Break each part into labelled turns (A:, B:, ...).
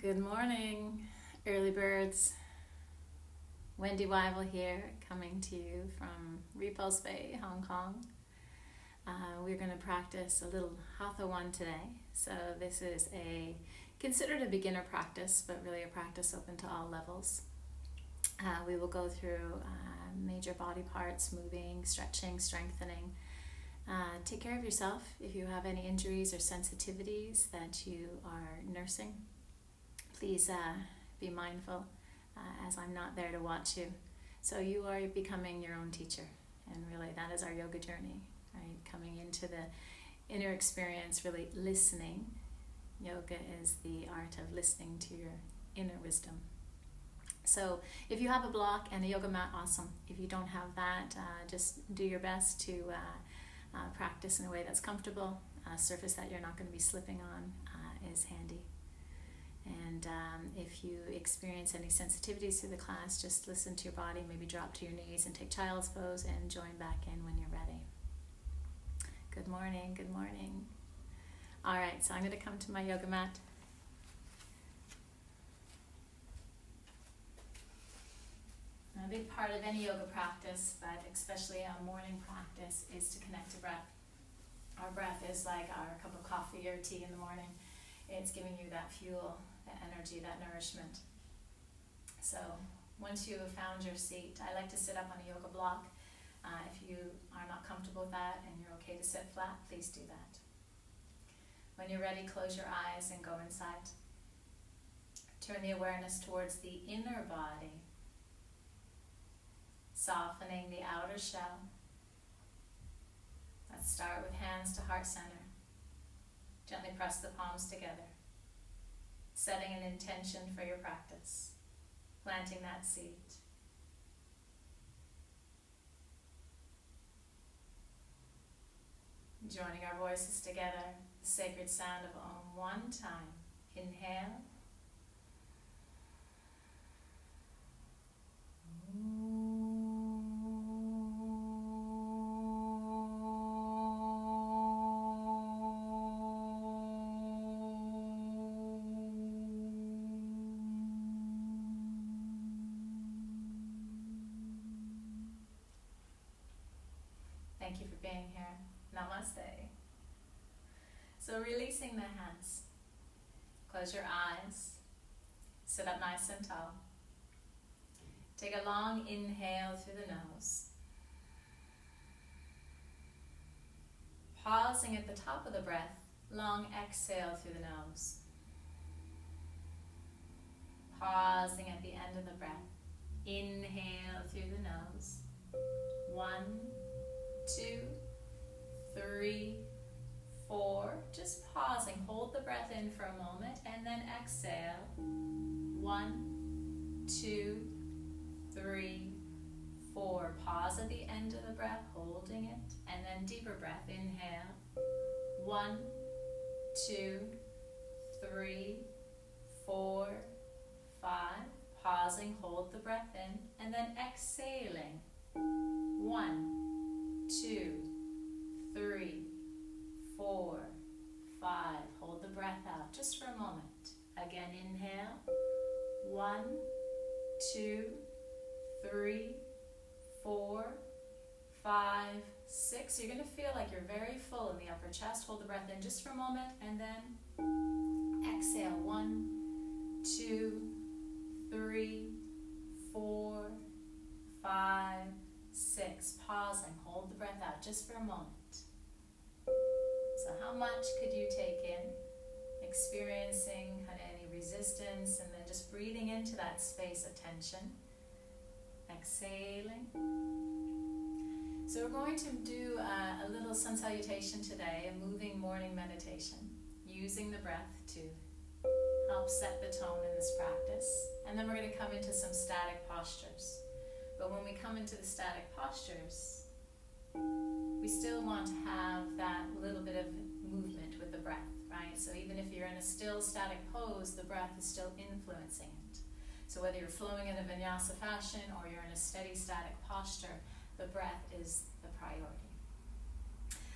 A: Good morning, early birds. Wendy Wyvill here, coming to you from Repulse Bay, Hong Kong. We're going to practice a little Hatha 1 today. So this is considered a beginner practice, but really a practice open to all levels. We will go through major body parts, moving, stretching, strengthening. Take care of yourself if you have any injuries or sensitivities that you are nursing. Please be mindful as I'm not there to watch you. So you are becoming your own teacher, and really that is our yoga journey, right? Coming into the inner experience, really listening. Yoga is the art of listening to your inner wisdom. So if you have a block and a yoga mat, awesome. If you don't have that, just do your best to practice in a way that's comfortable. A surface that you're not going to be slipping on is handy. And if you experience any sensitivities through the class, just listen to your body, maybe drop to your knees and take child's pose and join back in when you're ready. Good morning, good morning. All right, so I'm going to come to my yoga mat. A big part of any yoga practice, but especially a morning practice, is to connect to breath. Our breath is like our cup of coffee or tea in the morning. It's giving you that fuel, that energy, that nourishment. So once you have found your seat, I like to sit up on a yoga block. If you are not comfortable with that and you're okay to sit flat, please do that. When you're ready, close your eyes and go inside. Turn the awareness towards the inner body, softening the outer shell. Let's start with hands to heart center. Gently press the palms together, setting an intention for your practice, planting that seed. Joining our voices together, the sacred sound of Om one time. Inhale. Thank you for being here. Namaste. So releasing the hands. Close your eyes. Sit up nice and tall. Take a long inhale through the nose. Pausing at the top of the breath, long exhale through the nose. Pausing at the end of the breath. Inhale through the nose. 1, 2, 3, 4. Just pausing. Hold the breath in for a moment and then exhale. 1, 2, 3, 4. Pause at the end of the breath, holding it, and then deeper breath. Inhale. 1, 2, 3, 4, 5. Pausing, hold the breath in, and then exhaling. 1, 2, 3, 4, 5. Hold the breath out just for a moment. Again, inhale. 1, 2, 3, 4, 5, 6. You're going to feel like you're very full in the upper chest. Hold the breath in just for a moment and then exhale. 1, 2, 3, 4, 5, 6. Pausing. Hold the breath out just for a moment. So how much could you take in? Experiencing kind of any resistance and then just breathing into that space of tension. Exhaling. So we're going to do a little sun salutation today, a moving morning meditation, using the breath to help set the tone in this practice. And then we're going to come into some static postures. But when we come into the static postures, we still want to have that little bit of movement with the breath, right? So even if you're in a still static pose, the breath is still influencing it. So whether you're flowing in a vinyasa fashion or you're in a steady static posture, the breath is the priority.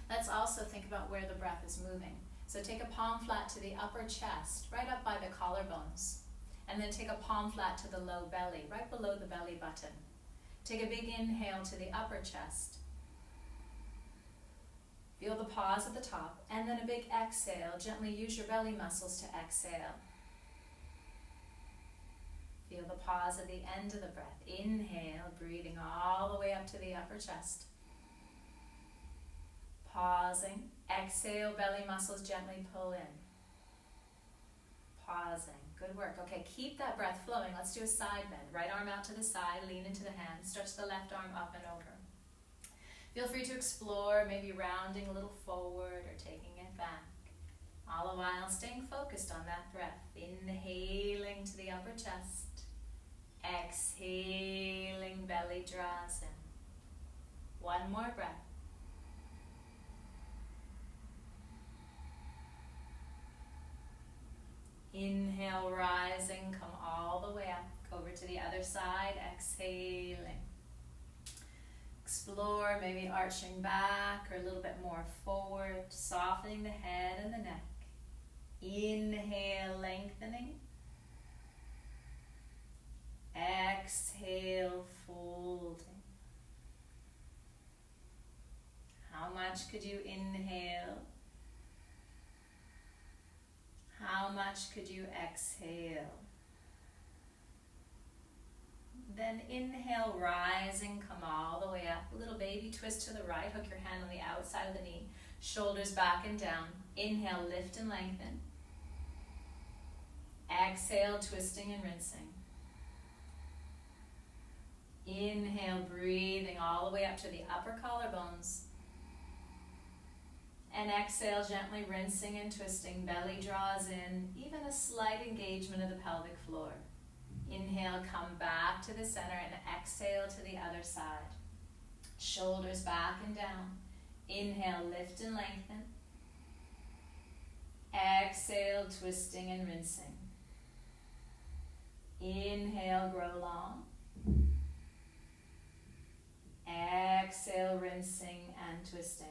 A: Let's also think about where the breath is moving. So So take a palm flat to the upper chest, right up by the collarbones. And then take a palm flat to the low belly, right below the belly button. Take a big inhale to the upper chest. Feel the pause at the top, and then a big exhale. Gently use your belly muscles to exhale. Feel the pause at the end of the breath. Inhale, breathing all the way up to the upper chest. Pausing. Exhale, belly muscles gently pull in. Pausing. Good work. Okay, keep that breath flowing. Let's do a side bend. Right arm out to the side, lean into the hands. Stretch the left arm up and over. Feel free to explore, maybe rounding a little forward or taking it back. All the while staying focused on that breath. Inhaling to the upper chest. Exhaling, belly draws in. One more breath. Inhale, rising, come all the way up. Over to the other side, exhaling. Explore, maybe arching back or a little bit more forward, softening the head and the neck. Inhale, lengthening. Exhale, folding. How much could you inhale? How much could you exhale? Then inhale, rising, come all the way up. A little baby twist to the right. Hook your hand on the outside of the knee. Shoulders back and down. Inhale, lift and lengthen. Exhale, twisting and rinsing. Inhale, breathing all the way up to the upper collarbones. And exhale, gently rinsing and twisting. Belly draws in, even a slight engagement of the pelvic floor. Inhale, come back to the center and exhale to the other side. Shoulders back and down. Inhale, lift and lengthen. Exhale, twisting and rinsing. Inhale, grow long. Exhale, rinsing and twisting.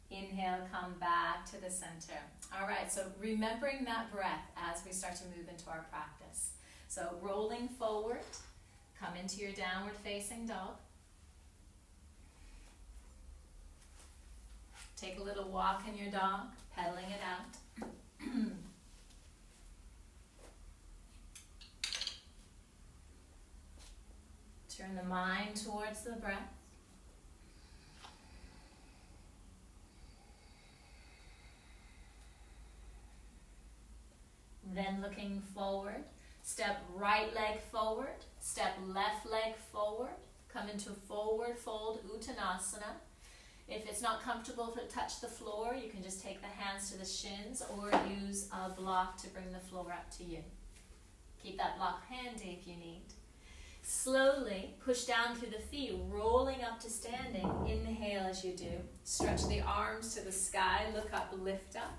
A: Inhale, come back to the center. All right, so remembering that breath as we start to move into our practice. So rolling forward, come into your downward facing dog. Take a little walk in your dog, pedaling it out. Turn the mind towards the breath. Then looking forward, step right leg forward, step left leg forward, come into forward fold Uttanasana. If it's not comfortable to touch the floor, you can just take the hands to the shins or use a block to bring the floor up to you. Keep that block handy if you need. Slowly push down through the feet, rolling up to standing. Inhale as you do. Stretch the arms to the sky, look up, lift up.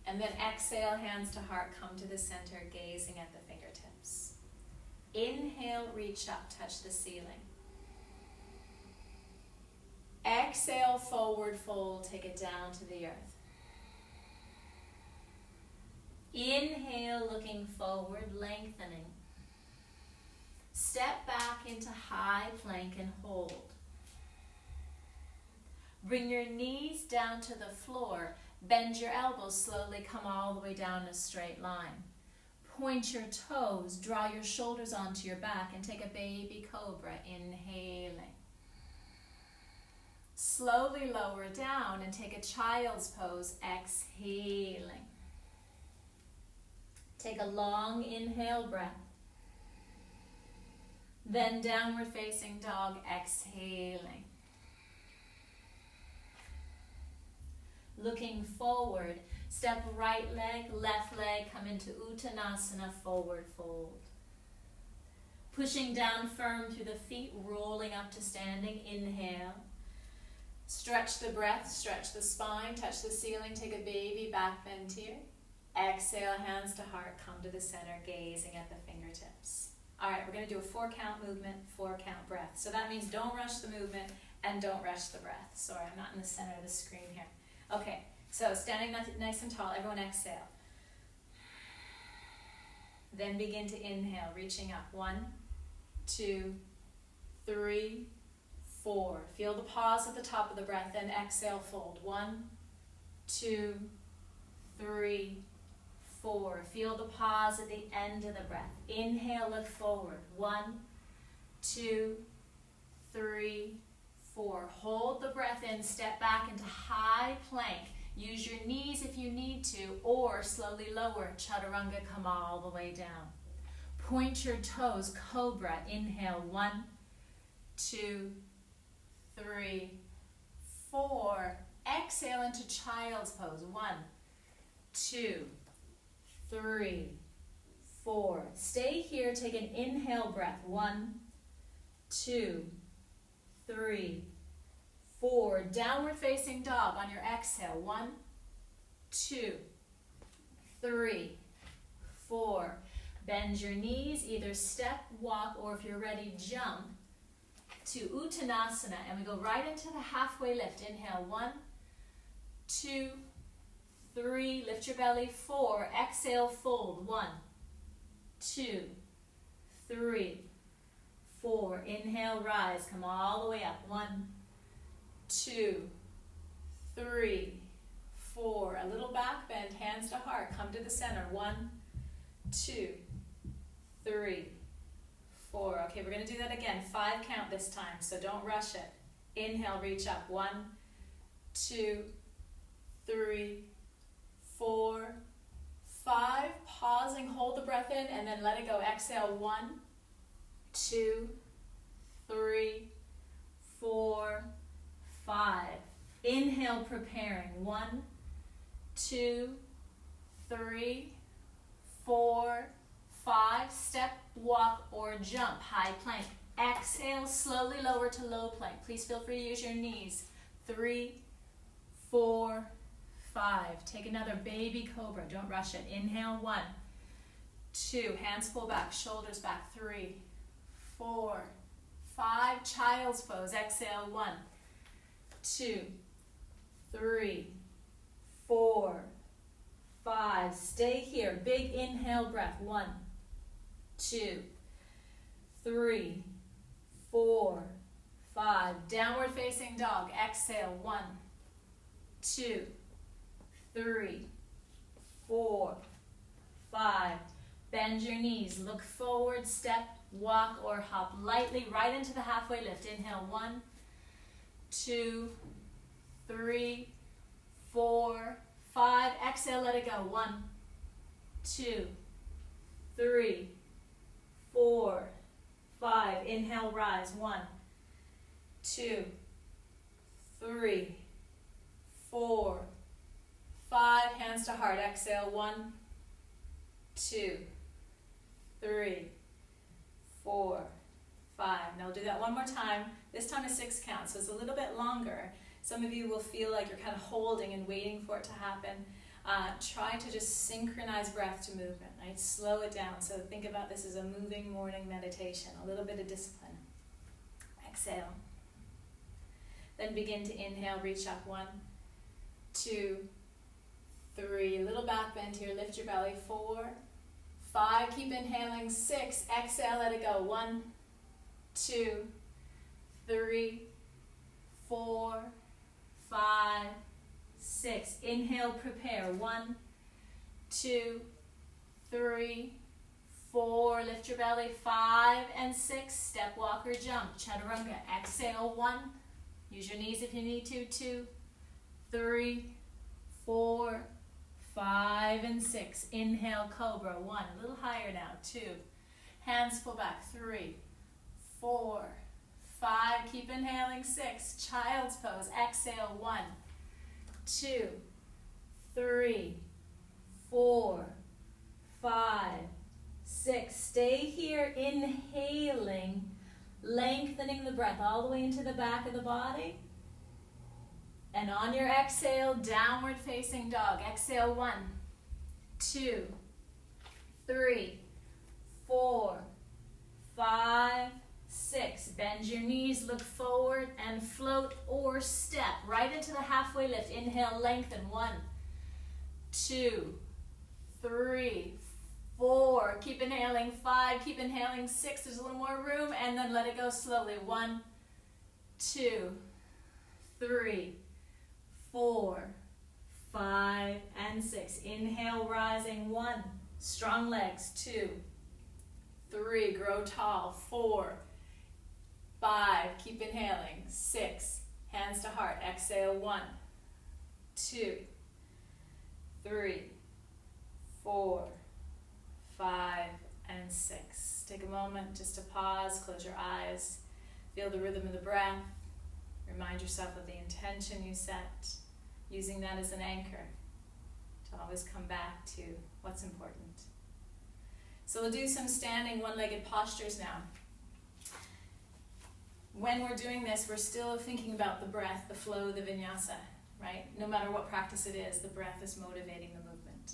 A: And then exhale, hands to heart, come to the center, gazing at the fingertips. Inhale, reach up, touch the ceiling. Exhale, forward fold, take it down to the earth. Inhale, looking forward, lengthening. Step back into high plank and hold. Bring your knees down to the floor. Bend your elbows slowly, come all the way down a straight line. Point your toes, draw your shoulders onto your back and take a baby cobra, inhaling. Slowly lower down and take a child's pose, exhaling. Take a long inhale breath. Then downward facing dog, exhaling. Looking forward, step right leg, left leg, come into Uttanasana, forward fold. Pushing down firm through the feet, rolling up to standing, inhale. Stretch the breath, stretch the spine, touch the ceiling, take a baby back bend here. Exhale, hands to heart, come to the center, gazing at the fingertips. All right, we're going to do a 4-count movement, 4-count breath. So that means don't rush the movement and don't ruch the breath. Sorry, I'm not in the center of the screen here. Okay, so standing nice and tall, everyone exhale. Then begin to inhale, reaching up. 1, 2, 3, 4. Feel the pause at the top of the breath, then exhale, fold. 1, 2, 3, 4. Feel the pause at the end of the breath. Inhale, look forward. 1, 2, 3, 4. Hold the breath in, step back into high plank. Use your knees if you need to, or slowly lower. Chaturanga, come all the way down. Point your toes, cobra. Inhale, 1, 2, 3, 4. Exhale into child's pose. 1, 2, 3, 4. Stay here, take an inhale breath. 1, 2, 3, 4. Downward facing dog on your exhale. 1, 2, 3, 4. Bend your knees, either step, walk, or if you're ready, jump to Uttanasana. And we go right into the halfway lift. Inhale, 1, 2, 3. Lift your belly. 4. Exhale, fold. 1, 2, 3, 4. Inhale, rise. Come all the way up. 1, 2, 3, 4. A little back bend, hands to heart. Come to the center. 1, 2, 3, 4. Okay, we're going to do that again. 5 count this time, so don't rush it. Inhale, reach up. 1, 2, 3, 4, 5. Pausing, hold the breath in, and then let it go. Exhale. 1, 2, 3, 4, 5. Inhale, preparing. 1, 2, 3, 4, 5. Step, walk, or jump. High plank. Exhale, slowly lower to low plank. Please feel free to use your knees. 3, 4, 5. Take another baby cobra. Don't rush it. Inhale. 1, 2. Hands pull back, shoulders back. 3, 4, 5. Child's pose. Exhale. 1, 2, 3, 4, 5. Stay here. Big inhale breath. 1, 2, 3, 4, 5. Downward facing dog. Exhale. 1, 2, 3, 4, 5. Bend your knees. Look forward. Step, walk, or hop lightly right into the halfway lift. Inhale. 1, 2, 3, 4, 5. Exhale, let it go. 1, 2, 3, 4, 5. Inhale, rise. 1, 2, 3, 4, 5. Hands to heart. Exhale. 1, 2, 3, 4, 5. Now we'll do that one more time. This time is 6 counts, so it's a little bit longer. Some of you will feel like you're kind of holding and waiting for it to happen. Try to just synchronize breath to movement, right? Slow it down. So think about this as a moving morning meditation, a little bit of discipline. Exhale. Then begin to inhale, reach up. 1, 2, 3. A little back bend here. Lift your belly. 4, 5. Keep inhaling. 6. Exhale, let it go. 1, 2, 3, 4, 5, 6. Inhale, prepare. 1, 2, 3, 4. Lift your belly. 5 and 6. Step, walk, or jump. Chaturanga. Exhale. 1. Use your knees if you need to. 2, 3, 4, 5, and 6. Inhale, cobra. 1. A little higher now. 2. Hands pull back. 3, 4, 5. Keep inhaling. 6. Child's pose. Exhale. 1, 2, 3, 4, 5, 6. Stay here, inhaling, lengthening the breath all the way into the back of the body. And on your exhale, downward facing dog. Exhale. 1, 2, 3, 4, 5, 6. Bend your knees, look forward and float or step right into the halfway lift. Inhale, lengthen. 1, 2, 3, 4. Keep inhaling. 5. Keep inhaling. 6. There's a little more room, and then let it go slowly. 1, 2, 3, 4, 5, and 6. Inhale, rising. 1. Strong legs. 2, 3. Grow tall. 4, 5. Keep inhaling. 6. Hands to heart. Exhale. 1, 2, 3, 4, 5, and 6. Take a moment just to pause, close your eyes, feel the rhythm of the breath, remind yourself of the intention you set, using that as an anchor to always come back to what's important. So we'll do some standing one-legged postures now. When we're doing this, we're still thinking about the breath, the flow, the vinyasa, right? No matter what practice it is, the breath is motivating the movement.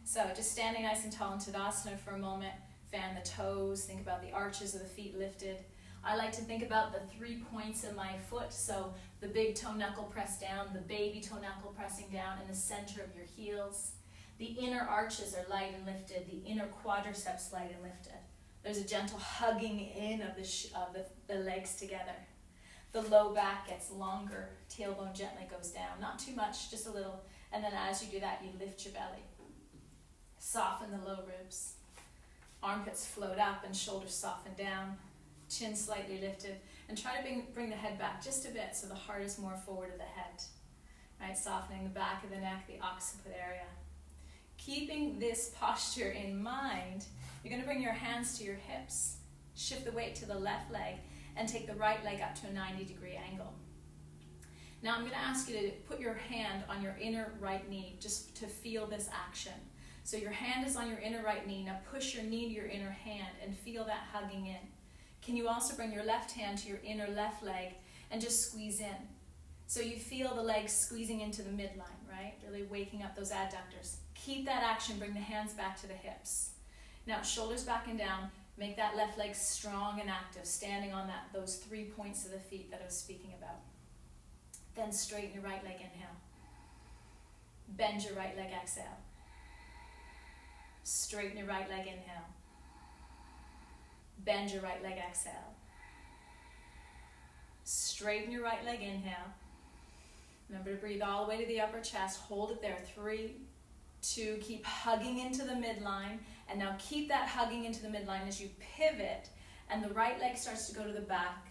A: So just standing nice and tall in Tadasana for a moment, fan the toes, think about the arches of the feet lifted. I like to think about the 3 points of my foot, so the big toe knuckle pressed down, the baby toe knuckle pressing down in the center of your heels. The inner arches are light and lifted, the inner quadriceps light and lifted. There's a gentle hugging in of the legs together. The low back gets longer, tailbone gently goes down, not too much, just a little. And then as you do that, you lift your belly. Soften the low ribs. Armpits float up and shoulders soften down. Chin slightly lifted. And try to bring the head back just a bit so the heart is more forward of the head. Right, softening the back of the neck, the occiput area. Keeping this posture in mind, you're going to bring your hands to your hips. Shift the weight to the left leg and take the right leg up to a 90-degree angle. Now I'm going to ask you to put your hand on your inner right knee just to feel this action. So your hand is on your inner right knee. Now push your knee to your inner hand and feel that hugging in. Can you also bring your left hand to your inner left leg and just squeeze in? So you feel the legs squeezing into the midline, right? Really waking up those adductors. Keep that action, bring the hands back to the hips. Now shoulders back and down, make that left leg strong and active, standing on those 3 points of the feet that I was speaking about. Then straighten your right leg, inhale. Bend your right leg, exhale. Straighten your right leg, inhale. Bend your right leg, exhale. Straighten your right leg, inhale. Remember to breathe all the way to the upper chest. Hold it there. 3, 2, keep hugging into the midline. And now keep that hugging into the midline as you pivot and the right leg starts to go to the back.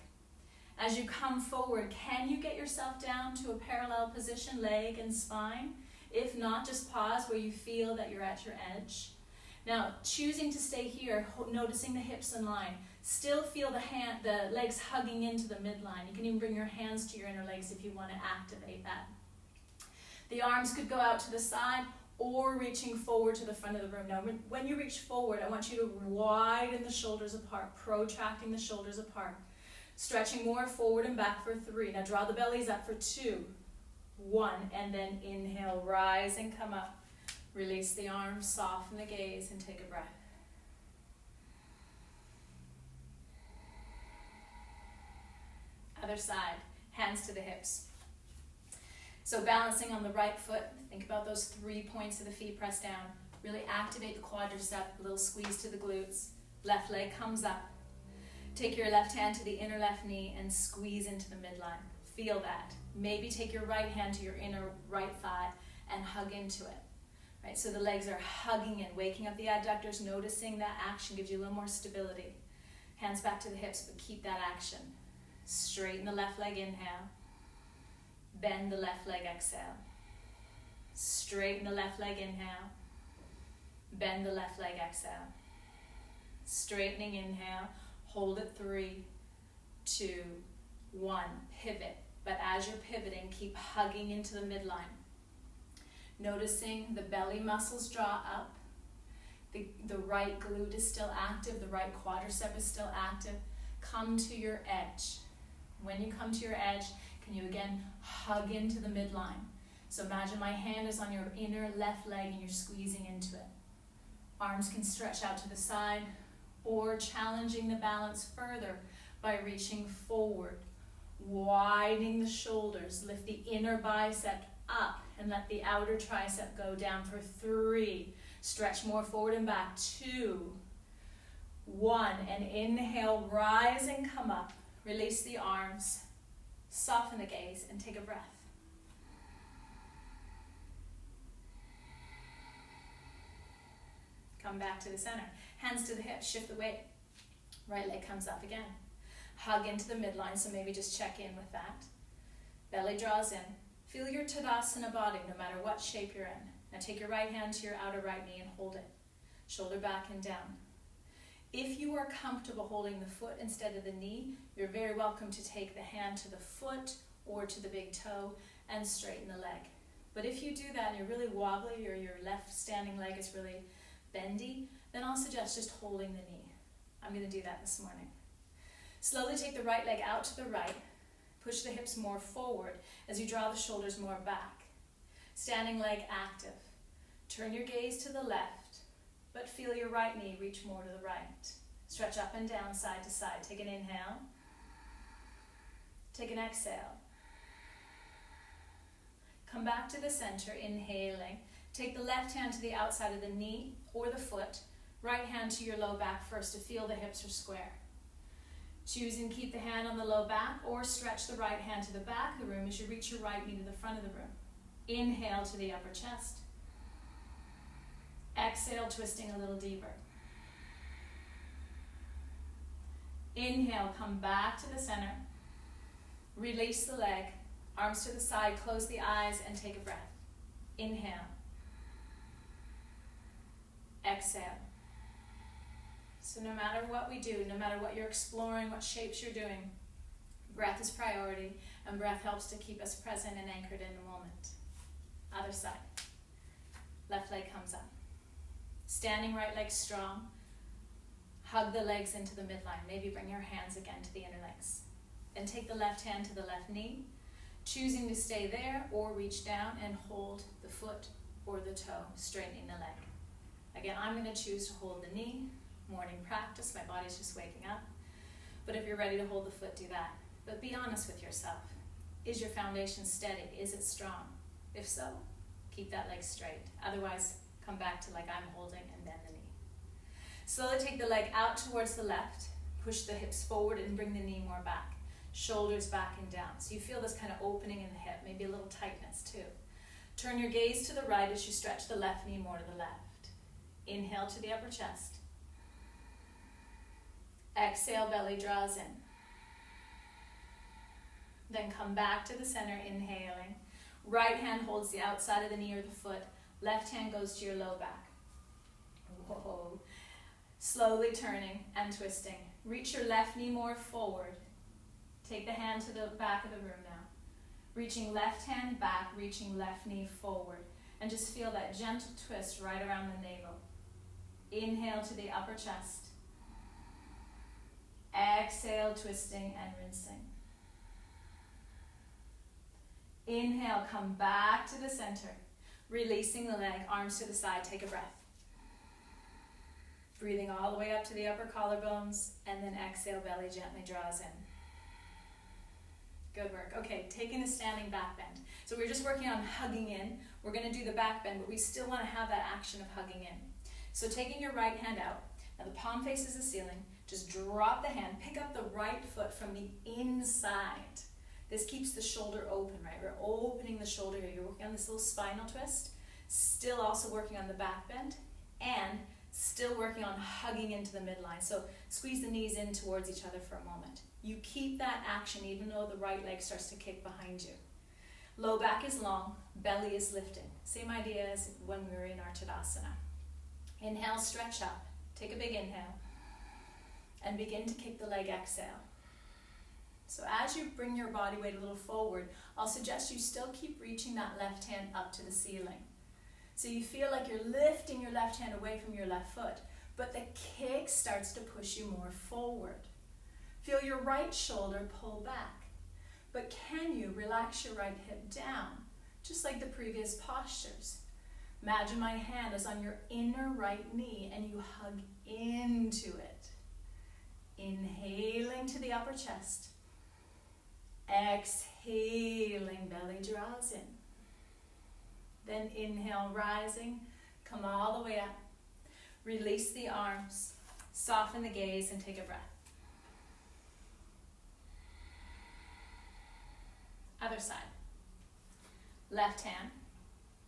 A: As you come forward, can you get yourself down to a parallel position, leg and spine? If not, just pause where you feel that you're at your edge. Now, choosing to stay here, noticing the hips in line. Still feel the legs hugging into the midline. You can even bring your hands to your inner legs if you want to activate that. The arms could go out to the side or reaching forward to the front of the room. Now, when you reach forward, I want you to widen the shoulders apart, protracting the shoulders apart. Stretching more forward and back for 3. Now, draw the bellies up for 2, 1, and then inhale, rise and come up. Release the arms, soften the gaze, and take a breath. Other side, hands to the hips. So balancing on the right foot, think about those 3 points of the feet pressed down. Really activate the quadricep, a little squeeze to the glutes. Left leg comes up. Take your left hand to the inner left knee and squeeze into the midline. Feel that. Maybe take your right hand to your inner right thigh and hug into it. Right, so the legs are hugging in, waking up the adductors, noticing that action gives you a little more stability. Hands back to the hips, but keep that action. Straighten the left leg, inhale. Bend the left leg, exhale. Straighten the left leg, inhale. Bend the left leg, exhale. Straightening, inhale. Hold it 3, 2, 1. Pivot. But as you're pivoting, keep hugging into the midline. Noticing the belly muscles draw up. The right glute is still active. The right quadricep is still active. Come to your edge. When you come to your edge, can you again hug into the midline? So imagine my hand is on your inner left leg and you're squeezing into it. Arms can stretch out to the side or challenging the balance further. by reaching forward, widening the shoulders, lift the inner bicep up and let the outer tricep go down for 3. Stretch more forward and back, 2, 1, and inhale, rise and come up. Release the arms, soften the gaze, and take a breath. Come back to the center. Hands to the hips, shift the weight. Right leg comes up again. Hug into the midline, so maybe just check in with that. Belly draws in. Feel your Tadasana body, no matter what shape you're in. Now take your right hand to your outer right knee and hold it. Shoulder back and down. If you are comfortable holding the foot instead of the knee, you're very welcome to take the hand to the foot or to the big toe and straighten the leg. But if you do that and you're really wobbly or your left standing leg is really bendy, then I'll suggest just holding the knee. I'm going to do that this morning. Slowly take the right leg out to the right. Push the hips more forward as you draw the shoulders more back. Standing leg active. Turn your gaze to the left, but feel your right knee reach more to the right. Stretch up and down, side to side. Take an inhale. Take an exhale. Come back to the center, inhaling. Take the left hand to the outside of the knee or the foot. Right hand to your low back first to feel the hips are square. Choose and keep the hand on the low back or stretch the right hand to the back of the room as you reach your right knee to the front of the room. Inhale to the upper chest. Exhale, twisting a little deeper. Inhale, come back to the center. Release the leg, arms to the side, close the eyes and take a breath. Inhale. Exhale. So no matter what we do, no matter what you're exploring, what shapes you're doing, breath is priority, and breath helps to keep us present and anchored in the moment. Other side. Left leg comes up. Standing right leg strong. Hug the legs into the midline. Maybe bring your hands again to the inner legs. Then take the left hand to the left knee, choosing to stay there or reach down and hold the foot or the toe, straightening the leg. Again, I'm going to choose to hold the knee. Morning practice, my body's just waking up. But if you're ready to hold the foot, do that. But be honest with yourself. Is your foundation steady? Is it strong? If so, keep that leg straight. Otherwise, come back to like I'm holding and bend the knee. Slowly take the leg out towards the left. Push the hips forward and bring the knee more back. Shoulders back and down. So you feel this kind of opening in the hip, maybe a little tightness too. Turn your gaze to the right as you stretch the left knee more to the left. Inhale to the upper chest. Exhale, belly draws in. Then come back to the center, inhaling. Right hand holds the outside of the knee or the foot. Left hand goes to your low back. Whoa. Slowly turning and twisting. Reach your left knee more forward. Take the hand to the back of the room now. Reaching left hand back, reaching left knee forward. And just feel that gentle twist right around the navel. Inhale to the upper chest. Exhale, twisting and rinsing. Inhale, come back to the center. Releasing the leg, arms to the side, take a breath. Breathing all the way up to the upper collarbones, and then exhale, belly gently draws in. Good work. Okay, taking a standing back bend. So we're just working on hugging in. We're going to do the back bend, but we still want to have that action of hugging in. So taking your right hand out, now the palm faces the ceiling, just drop the hand, pick up the right foot from the inside. This keeps the shoulder open, right? We're opening the shoulder here. You're working on this little spinal twist, still also working on the back bend, and still working on hugging into the midline. So squeeze the knees in towards each other for a moment. You keep that action even though the right leg starts to kick behind you. Low back is long, belly is lifting. Same idea as when we were in our Tadasana. Inhale, stretch up. Take a big inhale. And begin to kick the leg, exhale. So as you bring your body weight a little forward, I'll suggest you still keep reaching that left hand up to the ceiling. So you feel like you're lifting your left hand away from your left foot, but the kick starts to push you more forward. Feel your right shoulder pull back, but can you relax your right hip down, just like the previous postures? Imagine my hand is on your inner right knee and you hug into it. Inhaling to the upper chest. Exhaling, belly draws in. Then inhale, rising, come all the way up. Release the arms, soften the gaze, and take a breath. Other side. Left hand,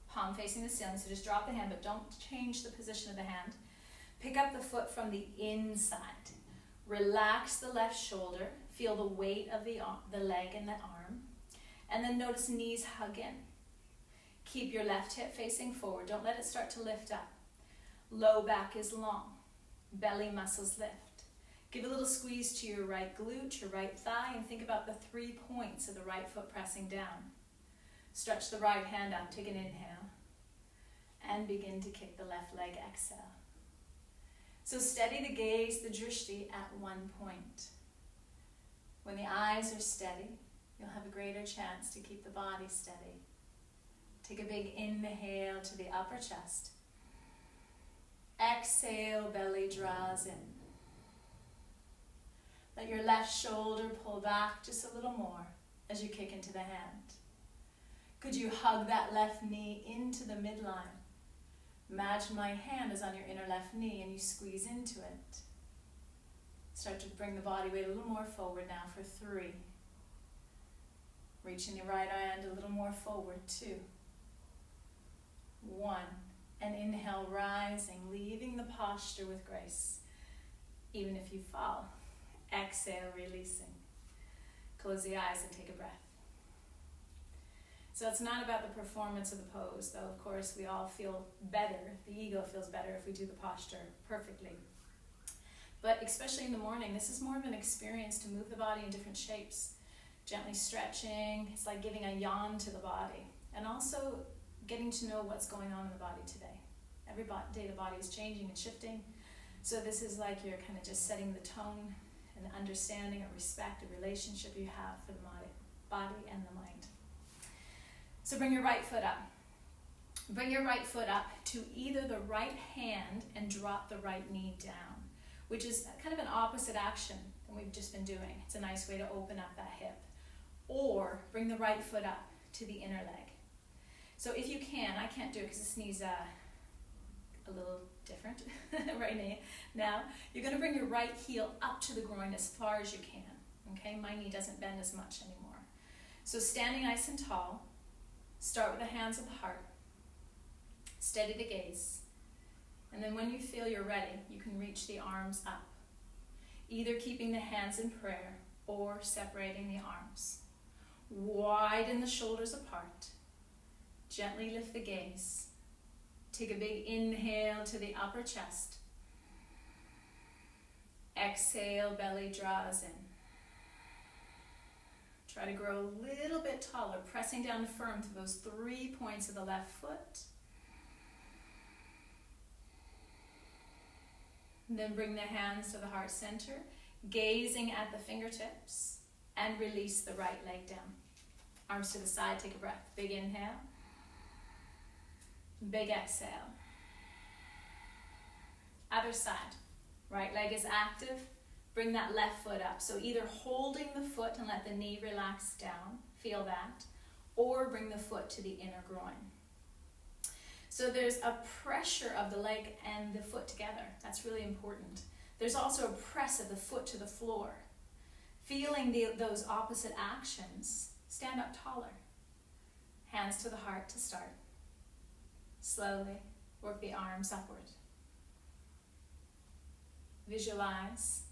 A: palm facing the ceiling, so just drop the hand, but don't change the position of the hand. Pick up the foot from the inside. Relax the left shoulder, feel the weight of the leg and the arm, and then notice knees hug in. Keep your left hip facing forward, don't let it start to lift up. Low back is long, belly muscles lift. Give a little squeeze to your right glute, your right thigh, and think about the 3 points of the right foot pressing down. Stretch the right hand up, take an inhale, and begin to kick the left leg, exhale. So steady the gaze, the drishti, at one point. When the eyes are steady, you'll have a greater chance to keep the body steady. Take a big inhale to the upper chest. Exhale, belly draws in. Let your left shoulder pull back just a little more as you kick into the hand. Could you hug that left knee into the midline? Imagine my hand is on your inner left knee and you squeeze into it. Start to bring the body weight a little more forward now for 3. Reaching the right hand a little more forward, 2. 1. And inhale, rising, leaving the posture with grace. Even if you fall. Exhale, releasing. Close the eyes and take a breath. So it's not about the performance of the pose, though of course we all feel better, the ego feels better if we do the posture perfectly. But especially in the morning, this is more of an experience to move the body in different shapes. Gently stretching, it's like giving a yawn to the body. And also getting to know what's going on in the body today. Every day the body is changing and shifting. So this is like you're kind of just setting the tone and the understanding or respect, a relationship you have for the body and the mind. So bring your right foot up. Bring your right foot up to either the right hand and drop the right knee down, which is kind of an opposite action than we've just been doing. It's a nice way to open up that hip. Or bring the right foot up to the inner leg. So if you can, I can't do it because this knee's a little different right now. You're going to bring your right heel up to the groin as far as you can. Okay, my knee doesn't bend as much anymore. So standing nice and tall, start with the hands of the heart. Steady the gaze. And then when you feel you're ready, you can reach the arms up. Either keeping the hands in prayer or separating the arms. Widen the shoulders apart. Gently lift the gaze. Take a big inhale to the upper chest. Exhale, belly draws in. Try to grow a little bit taller, pressing down firm to those 3 points of the left foot. And then bring the hands to the heart center, gazing at the fingertips, and release the right leg down. Arms to the side, take a breath. Big inhale. Big exhale. Other side. Right leg is active. Bring that left foot up. So either holding the foot and let the knee relax down, feel that, or bring the foot to the inner groin. So there's a pressure of the leg and the foot together. That's really important. There's also a press of the foot to the floor. Feeling those opposite actions, stand up taller. Hands to the heart to start. Slowly work the arms upward. Visualize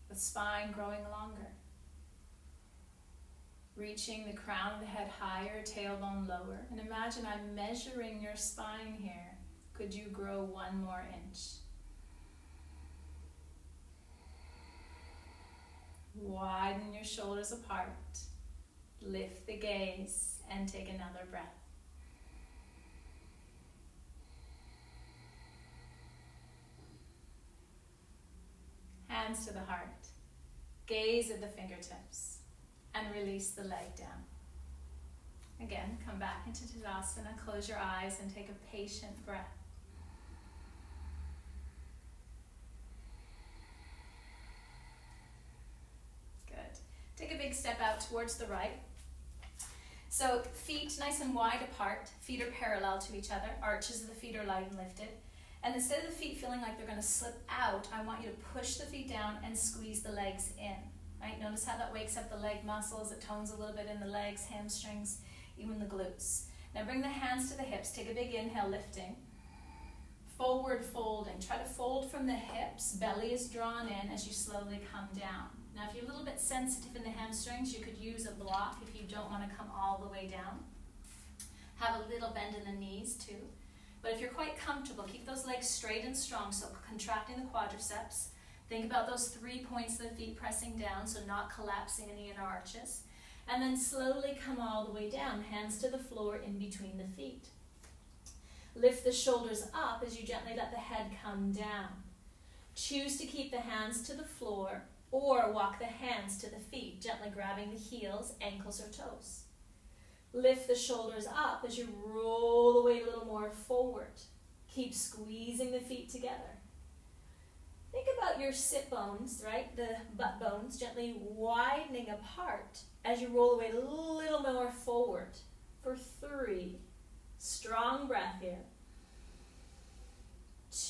A: the spine growing longer. Reaching the crown of the head higher, tailbone lower. And imagine I'm measuring your spine here. Could you grow 1 more inch? Widen your shoulders apart. Lift the gaze and take another breath. Hands to the heart. Gaze at the fingertips and release the leg down. Again, come back into Tadasana, close your eyes and take a patient breath. big step out towards the right. So feet nice and wide apart, feet are parallel to each other, arches of the feet are light and lifted. And instead of the feet feeling like they're going to slip out, I want you to push the feet down and squeeze the legs in. Right? Notice how that wakes up the leg muscles, it tones a little bit in the legs, hamstrings, even the glutes. Now bring the hands to the hips, take a big inhale, lifting. Forward folding, try to fold from the hips, belly is drawn in as you slowly come down. Now if you're a little bit sensitive in the hamstrings, you could use a block if you don't want to come all the way down. Have a little bend in the knees too. But if you're quite comfortable, keep those legs straight and strong, so contracting the quadriceps. Think about those 3 points of the feet pressing down, so not collapsing in the inner arches. And then slowly come all the way down, hands to the floor in between the feet. Lift the shoulders up as you gently let the head come down. Choose to keep the hands to the floor or walk the hands to the feet, gently grabbing the heels, ankles, or toes. Lift the shoulders up as you roll the weight a little more forward. Keep squeezing the feet together. Think about your sit bones, right? The butt bones gently widening apart as you roll the weight a little more forward. For 3, strong breath here.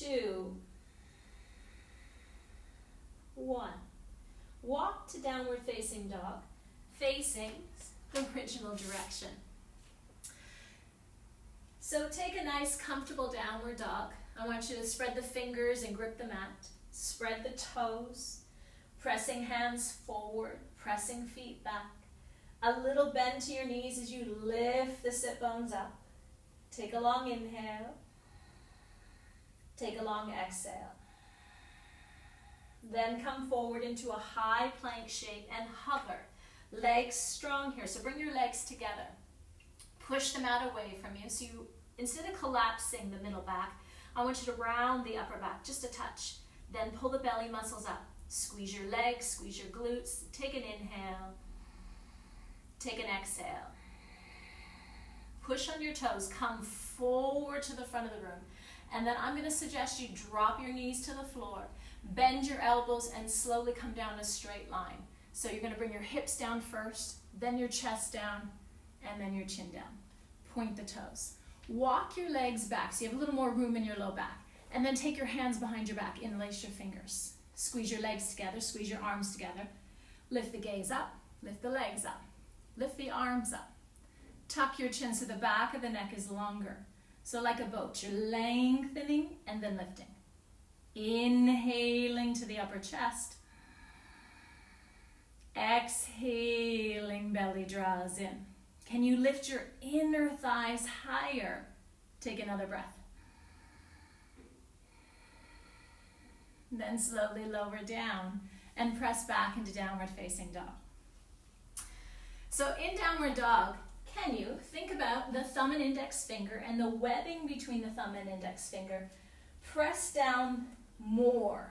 A: 2, 1. Walk to downward facing dog, facing the original direction. So take a nice comfortable downward dog. I want you to spread the fingers and grip the mat. Spread the toes, pressing hands forward, pressing feet back. A little bend to your knees as you lift the sit bones up. Take a long inhale. Take a long exhale. Then come forward into a high plank shape and hover. Legs strong here, so bring your legs together. Push the mat away from you. So you, instead of collapsing the middle back, I want you to round the upper back just a touch. Then pull the belly muscles up. Squeeze your legs, squeeze your glutes. Take an inhale. Take an exhale. Push on your toes. Come forward to the front of the room. And then I'm going to suggest you drop your knees to the floor. Bend your elbows and slowly come down a straight line. So you're going to bring your hips down first, then your chest down, and then your chin down. Point the toes. Walk your legs back so you have a little more room in your low back. And then take your hands behind your back, interlace your fingers. Squeeze your legs together, squeeze your arms together. Lift the gaze up, lift the legs up, lift the arms up. Tuck your chin so the back of the neck is longer. So like a boat, you're lengthening and then lifting. Inhaling to the upper chest. Exhaling, belly draws in. Can you lift your inner thighs higher? Take another breath. Then slowly lower down and press back into downward facing dog. So in downward dog, can you think about the thumb and index finger and the webbing between the thumb and index finger? Press down more.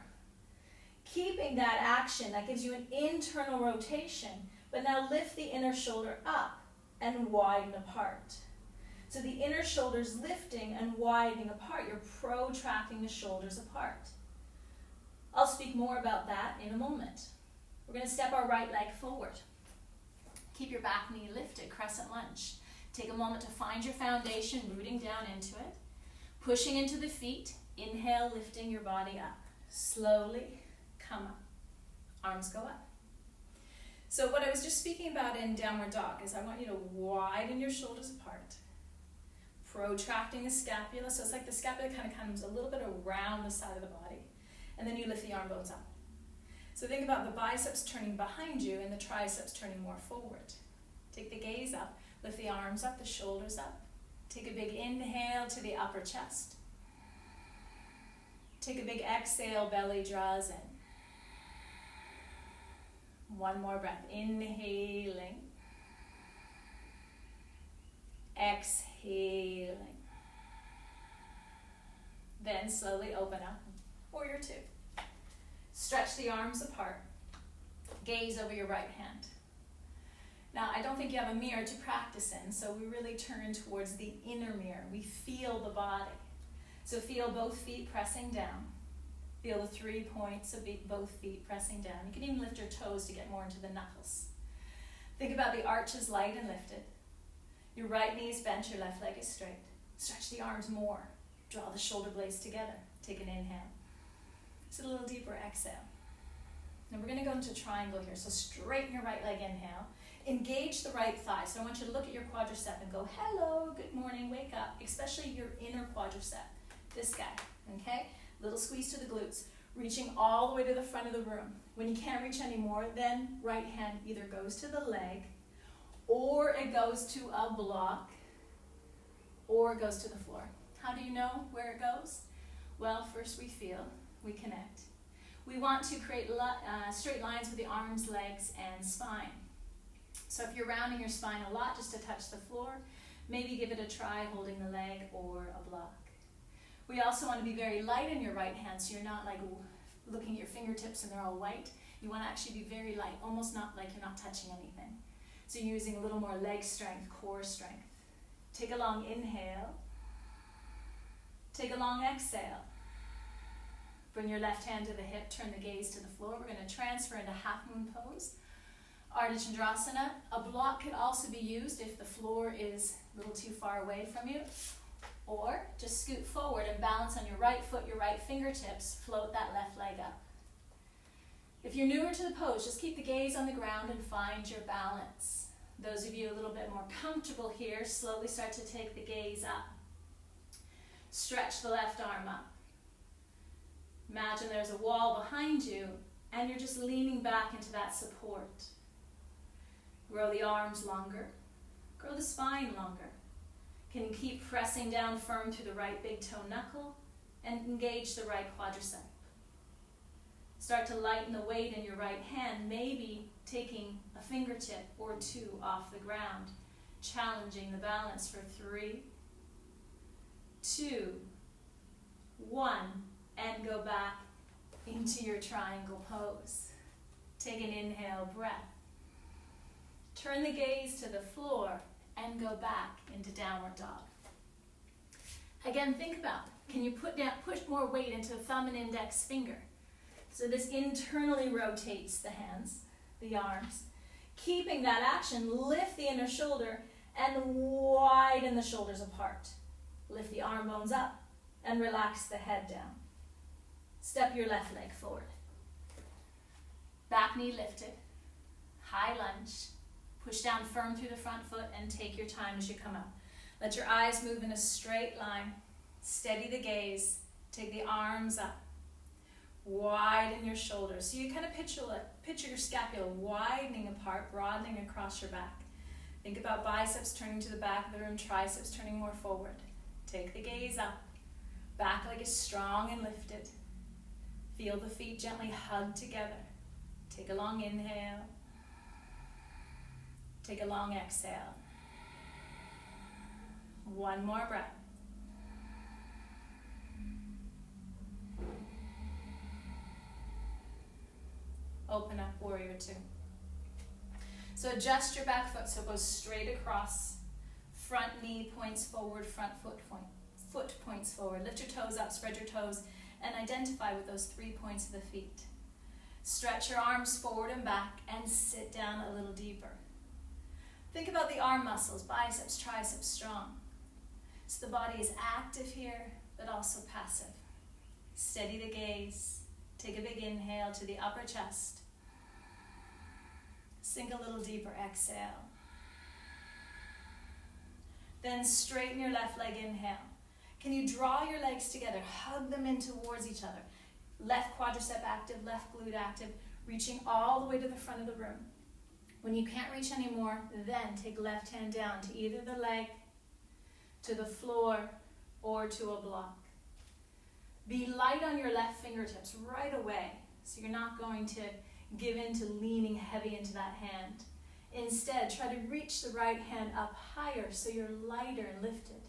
A: Keeping that action, that gives you an internal rotation, but now lift the inner shoulder up and widen apart. So the inner shoulder's lifting and widening apart. You're protracting the shoulders apart. I'll speak more about that in a moment. We're going to step our right leg forward. Keep your back knee lifted, crescent lunge. Take a moment to find your foundation, rooting down into it. Pushing into the feet, inhale, lifting your body up. Slowly come up. Arms go up. So what I was just speaking about in downward dog is I want you to widen your shoulders apart. Protracting the scapula, so it's like the scapula kind of comes a little bit around the side of the body. And then you lift the arm bones up. So think about the biceps turning behind you and the triceps turning more forward. Take the gaze up, lift the arms up, the shoulders up. Take a big inhale to the upper chest. Take a big exhale, belly draws in. One more breath, inhaling. Exhaling. Then slowly open up. Warrior 2. Stretch the arms apart. Gaze over your right hand. Now, I don't think you have a mirror to practice in, so we really turn towards the inner mirror. We feel the body. So feel both feet pressing down. Feel the 3 points of both feet pressing down. You can even lift your toes to get more into the knuckles. Think about the arches light and lifted. Your right knee is bent, your left leg is straight. Stretch the arms more. Draw the shoulder blades together. Take an inhale. Just a little deeper exhale. Now we're going to go into triangle here. So straighten your right leg, inhale. Engage the right thigh. So I want you to look at your quadricep and go, hello, good morning, wake up. Especially your inner quadricep. This guy, okay? Little squeeze to the glutes. Reaching all the way to the front of the room. When you can't reach anymore, then right hand either goes to the leg, or it goes to a block, or it goes to the floor. How do you know where it goes? Well, first we feel, we connect. We want to create straight lines with the arms, legs, and spine. So if you're rounding your spine a lot just to touch the floor, maybe give it a try holding the leg or a block. We also want to be very light in your right hand, so you're not like looking at your fingertips and they're all white. You want to actually be very light, almost not like you're not touching anything. So you're using a little more leg strength, core strength. Take a long inhale. Take a long exhale. Bring your left hand to the hip, turn the gaze to the floor. We're going to transfer into half moon pose. Ardha Chandrasana. A block could also be used if the floor is a little too far away from you. Or just scoot forward and balance on your right foot, your right fingertips. Float that left leg up. If you're newer to the pose, just keep the gaze on the ground and find your balance. Those of you a little bit more comfortable here, slowly start to take the gaze up. Stretch the left arm up. Imagine there's a wall behind you and you're just leaning back into that support. Grow the arms longer. Grow the spine longer. Can you keep pressing down firm through the right big toe knuckle and engage the right quadricep. Start to lighten the weight in your right hand, maybe taking a fingertip or two off the ground, challenging the balance for 3, 2, 1, and go back into your triangle pose. Take an inhale breath. Turn the gaze to the floor and go back into downward dog. Again, think about, can you push more weight into the thumb and index finger? So this internally rotates the hands, the arms. Keeping that action, lift the inner shoulder and widen the shoulders apart. Lift the arm bones up and relax the head down. Step your left leg forward. Back knee lifted. High lunge. Push down firm through the front foot and take your time as you come up. Let your eyes move in a straight line. Steady the gaze. Take the arms up. Widen your shoulders. So you kind of picture your scapula widening apart, broadening across your back. Think about biceps turning to the back of the room, triceps turning more forward. Take the gaze up. Back leg is strong and lifted. Feel the feet gently hug together. Take a long inhale. Take a long exhale. One more breath. Open up, warrior 2. So adjust your back foot so it goes straight across. Front knee points forward, foot points forward. Lift your toes up, spread your toes, and identify with those 3 points of the feet. Stretch your arms forward and back and sit down a little deeper. Think about the arm muscles, biceps, triceps strong. So the body is active here, but also passive. Steady the gaze. Take a big inhale to the upper chest. Sink a little deeper, exhale. Then straighten your left leg, inhale. Can you draw your legs together? Hug them in towards each other. Left quadricep active, left glute active, reaching all the way to the front of the room. When you can't reach anymore, then take left hand down to either the leg, to the floor, or to a block. Be light on your left fingertips right away, so you're not going to give in to leaning heavy into that hand. Instead, try to reach the right hand up higher so you're lighter and lifted.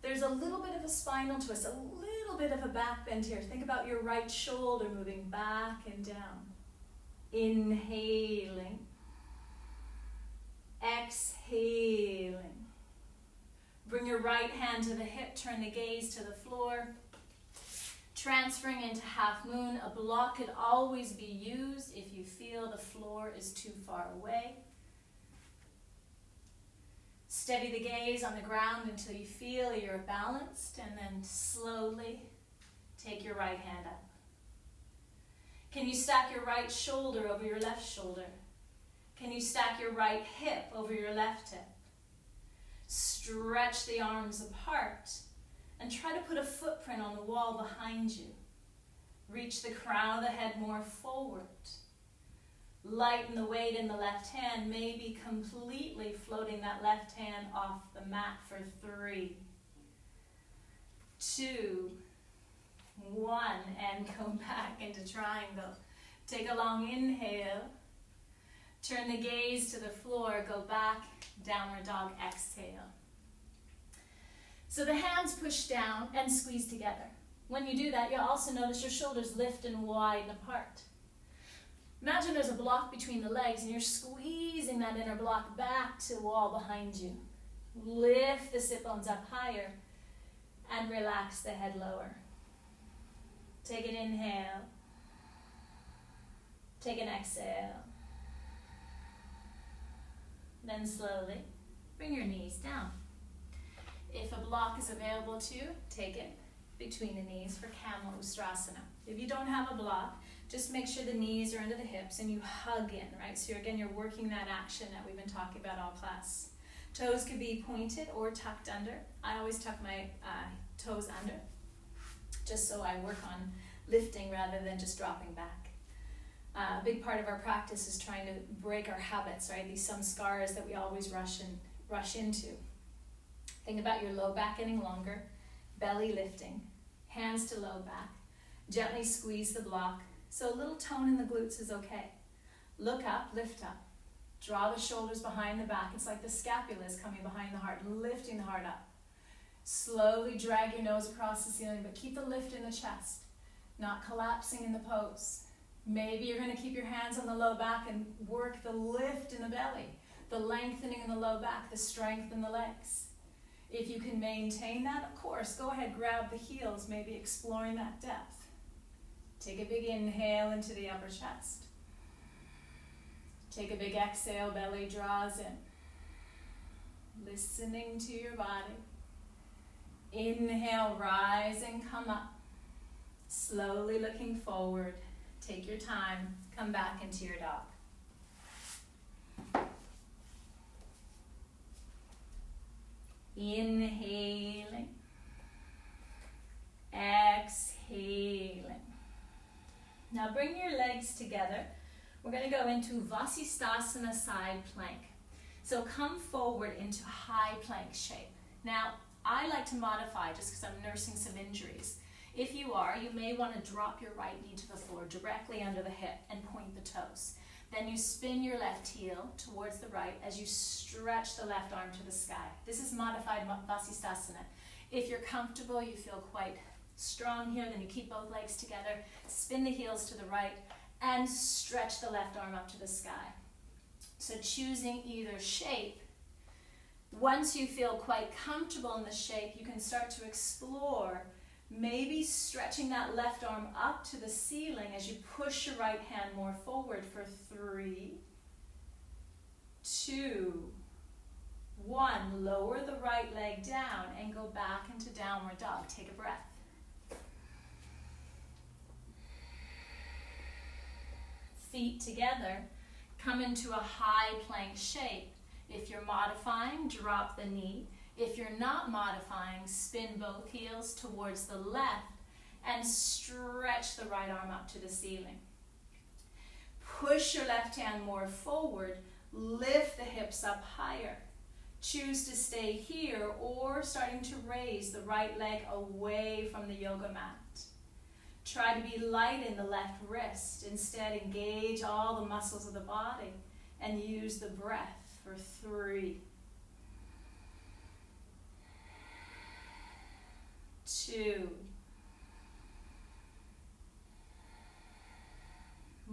A: There's a little bit of a spinal twist, a little bit of a back bend here. Think about your right shoulder moving back and down. Inhaling. Exhaling. Bring your right hand to the hip, turn the gaze to the floor. Transferring into half moon, a block could always be used if you feel the floor is too far away. Steady the gaze on the ground until you feel you're balanced, and then slowly take your right hand up. Can you stack your right shoulder over your left shoulder? Can you stack your right hip over your left hip? Stretch the arms apart and try to put a footprint on the wall behind you. Reach the crown of the head more forward. Lighten the weight in the left hand, maybe completely floating that left hand off the mat for 3, 2, 1, and go back into triangle. Take a long inhale. Turn the gaze to the floor, go back, downward dog, exhale. So the hands push down and squeeze together. When you do that, you'll also notice your shoulders lift and widen apart. Imagine there's a block between the legs and you're squeezing that inner block back to the wall behind you. Lift the sit bones up higher and relax the head lower. Take an inhale. Take an exhale. Then slowly bring your knees down. If a block is available to you, take it between the knees for Camel Ustrasana. If you don't have a block, just make sure the knees are under the hips and you hug in, right? So you're working that action that we've been talking about all class. Toes could be pointed or tucked under. I always tuck my toes under, just so I work on lifting rather than just dropping back. A big part of our practice is trying to break our habits, right? These scars that we always rush into. Think about your low back getting longer, belly lifting, hands to low back. Gently squeeze the block. So a little tone in the glutes is okay. Look up, lift up. Draw the shoulders behind the back. It's like the scapula is coming behind the heart, lifting the heart up. Slowly drag your nose across the ceiling, but keep the lift in the chest, not collapsing in the pose. Maybe you're going to keep your hands on the low back and work the lift in the belly, the lengthening in the low back, the strength in the legs. If you can maintain that, of course, go ahead, grab the heels, maybe exploring that depth. Take a big inhale into the upper chest. Take a big exhale, belly draws in. Listening to your body. Inhale, rise and come up. Slowly looking forward. Take your time, come back into your dog. Inhaling, exhaling. Now bring your legs together. We're going to go into Vasisthasana side plank. So come forward into high plank shape. Now, I like to modify just because I'm nursing some injuries. If you are, you may want to drop your right knee to the floor directly under the hip and point the toes. Then you spin your left heel towards the right as you stretch the left arm to the sky. This is modified Vasisthasana. If you're comfortable, you feel quite strong here, then you keep both legs together, spin the heels to the right, and stretch the left arm up to the sky. So choosing either shape. Once you feel quite comfortable in the shape, you can start to explore maybe stretching that left arm up to the ceiling as you push your right hand more forward for 3, 2, 1. Lower the right leg down and go back into downward dog. Take a breath. Feet together, come into a high plank shape. If you're modifying, drop the knee. If you're not modifying, spin both heels towards the left and stretch the right arm up to the ceiling. Push your left hand more forward, lift the hips up higher. Choose to stay here or starting to raise the right leg away from the yoga mat. Try to be light in the left wrist. Instead, engage all the muscles of the body and use the breath for 3, 2,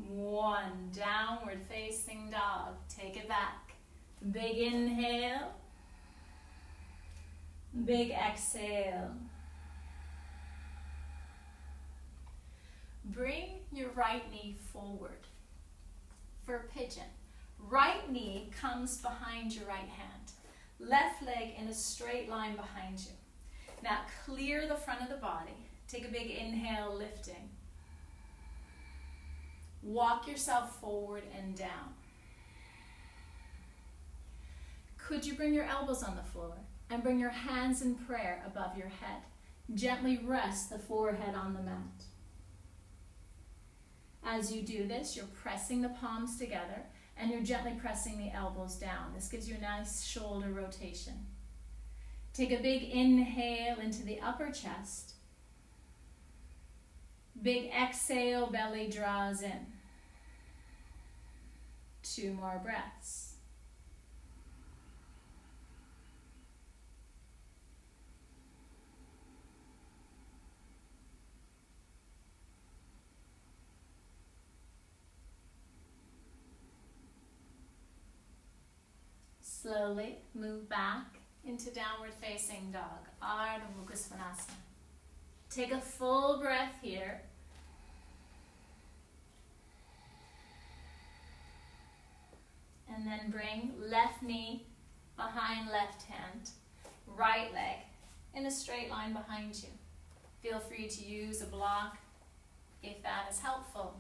A: 1. Downward facing dog. Take it back. Big inhale. Big exhale. Bring your right knee forward for pigeon. Right knee comes behind your right hand. Left leg in a straight line behind you. Now clear the front of the body. Take a big inhale, lifting. Walk yourself forward and down. Could you bring your elbows on the floor and bring your hands in prayer above your head? Gently rest the forehead on the mat. As you do this, you're pressing the palms together and you're gently pressing the elbows down. This gives you a nice shoulder rotation. Take a big inhale into the upper chest. Big exhale, belly draws in. 2 more breaths. Slowly move back into downward facing dog, Ardha Shavasana. Take a full breath here. And then bring left knee behind left hand, right leg in a straight line behind you. Feel free to use a block if that is helpful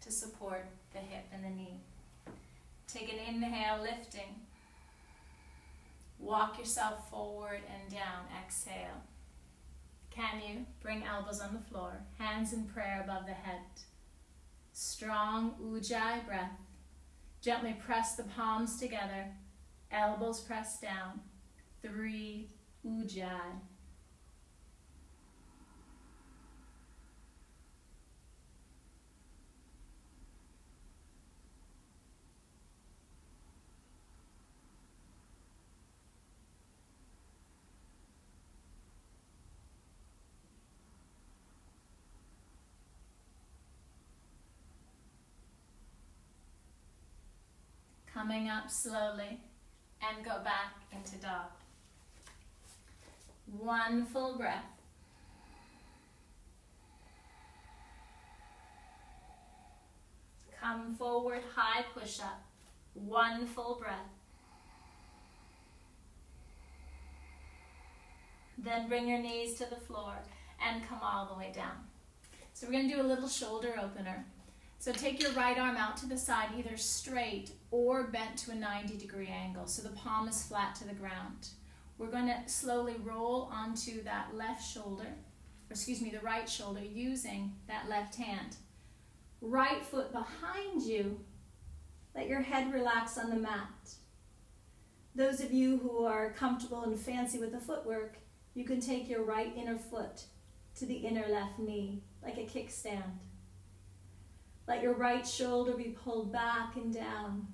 A: to support the hip and the knee. Take an inhale, lifting. Walk yourself forward and down. Exhale. Can you bring elbows on the floor, hands in prayer above the head? Strong Ujjayi breath. Gently press the palms together, elbows press down. 3 Ujjayi. Coming up slowly and go back into dog. 1 full breath. Come forward, high push-up. 1 full breath. Then bring your knees to the floor and come all the way down. So we're going to do a little shoulder opener. So take your right arm out to the side, either straight or bent to a 90-degree angle, so the palm is flat to the ground. We're going to slowly roll onto that left shoulder, the right shoulder, using that left hand. Right foot behind you, let your head relax on the mat. Those of you who are comfortable and fancy with the footwork, you can take your right inner foot to the inner left knee, like a kickstand. Let your right shoulder be pulled back and down.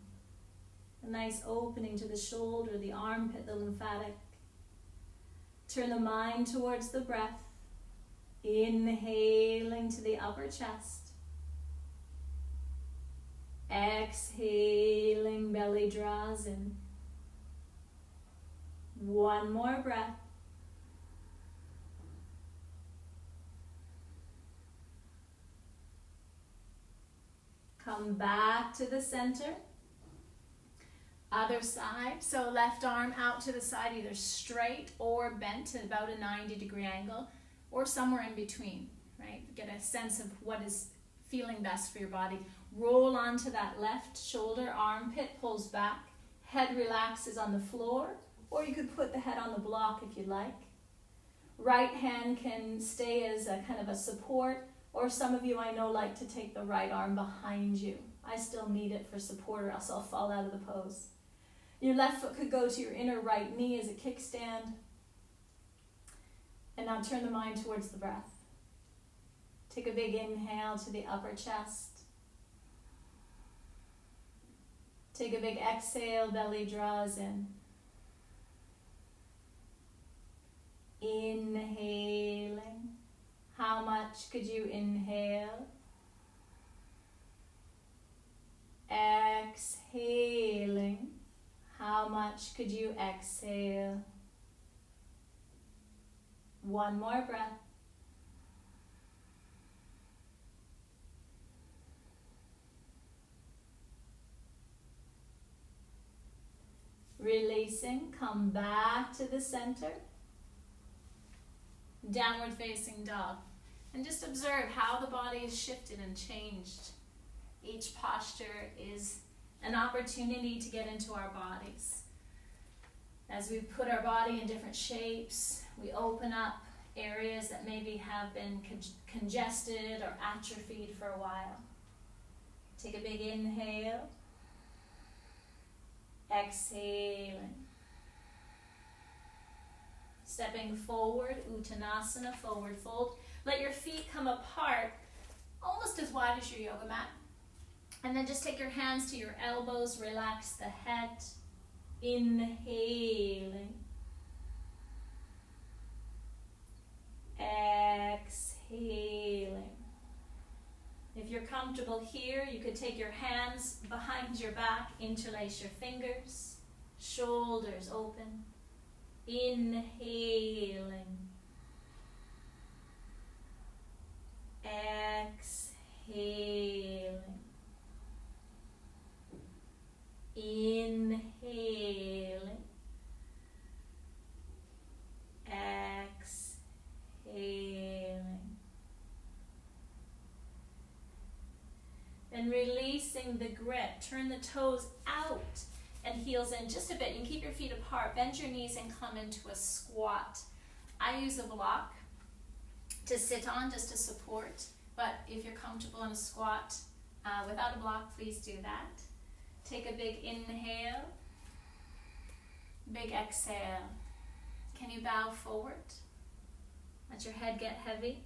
A: A nice opening to the shoulder, the armpit, the lymphatic. Turn the mind towards the breath. Inhaling to the upper chest. Exhaling, belly draws in. 1 more breath. Come back to the center. Other side. So left arm out to the side, either straight or bent to about a 90-degree angle, or somewhere in between, right? Get a sense of what is feeling best for your body. Roll onto that left shoulder, armpit pulls back, head relaxes on the floor, or you could put the head on the block if you'd like. Right hand can stay as a kind of a support, or some of you I know like to take the right arm behind you. I still need it for support, or else I'll fall out of the pose. Your left foot could go to your inner right knee as a kickstand. And now turn the mind towards the breath. Take a big inhale to the upper chest. Take a big exhale, belly draws in. Inhaling. How much could you inhale? Exhaling. How much could you exhale? 1 more breath. Release. releasing, come back to the center. Downward facing dog. And just observe how the body is shifted and changed. Each posture is an opportunity to get into our bodies. As we put our body in different shapes, we open up areas that maybe have been congested or atrophied for a while. Take a big inhale. Exhaling. Stepping forward, Uttanasana, forward fold. Let your feet come apart, almost as wide as your yoga mat. And then just take your hands to your elbows, relax the head. Inhaling. Exhaling. If you're comfortable here, you could take your hands behind your back, interlace your fingers, shoulders open. Inhaling. Exhaling. Inhaling. Exhaling. And releasing the grip. Turn the toes out and heels in just a bit. You can keep your feet apart. Bend your knees and come into a squat. I use a block to sit on just to support. But if you're comfortable in a squat without a block, please do that. Take a big inhale. Big exhale. Can you bow forward? Let your head get heavy.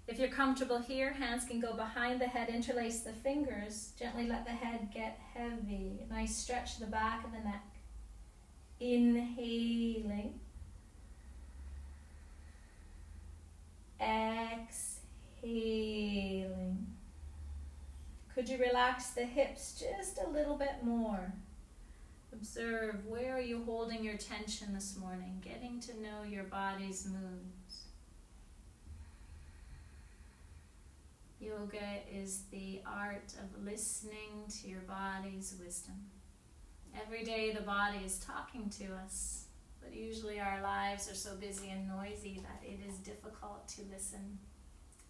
A: If you're comfortable here, hands can go behind the head, interlace the fingers. Gently let the head get heavy. Nice stretch the back of the neck. Inhaling. Exhaling. Could you relax the hips just a little bit more? Observe, where are you holding your tension this morning? Getting to know your body's moods. Yoga is the art of listening to your body's wisdom. Every day the body is talking to us, but usually our lives are so busy and noisy that it is difficult to listen.